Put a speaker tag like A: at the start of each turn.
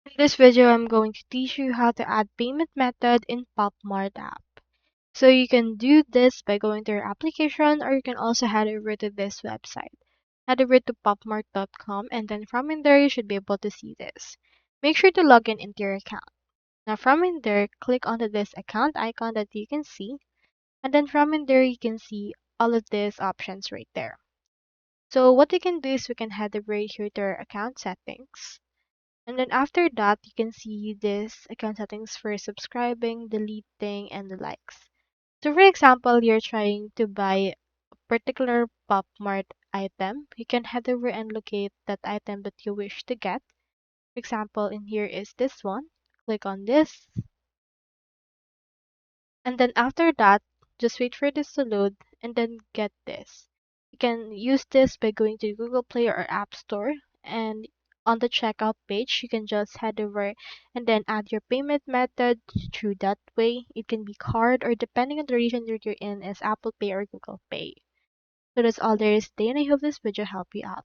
A: In this video, I'm going to teach you how to add payment method in Pop Mart app. So you can do this by going to your application, or you can also head over to this website. Head over to popmart.com, and then from in there you should be able to see this. Make sure to log in into your account. Now from in there, click onto this account icon that you can see, and then from in there you can see all of these options right there. So what you can do is we can head over here to our account settings. And then after that, you can see this account settings for subscribing, deleting, and the likes. So for example, you're trying to buy a particular Pop Mart item. You can head over and locate that item that you wish to get. For example, in here is this one. Click on this. And then after that, just wait for this to load and then get this. You can use this by going to Google Play or App Store, and on the checkout page, you can just head over and then add your payment method through that way. It can be card or depending on the region that you're in is Apple Pay or Google Pay. So that's all there is today, and I hope this video helped you out.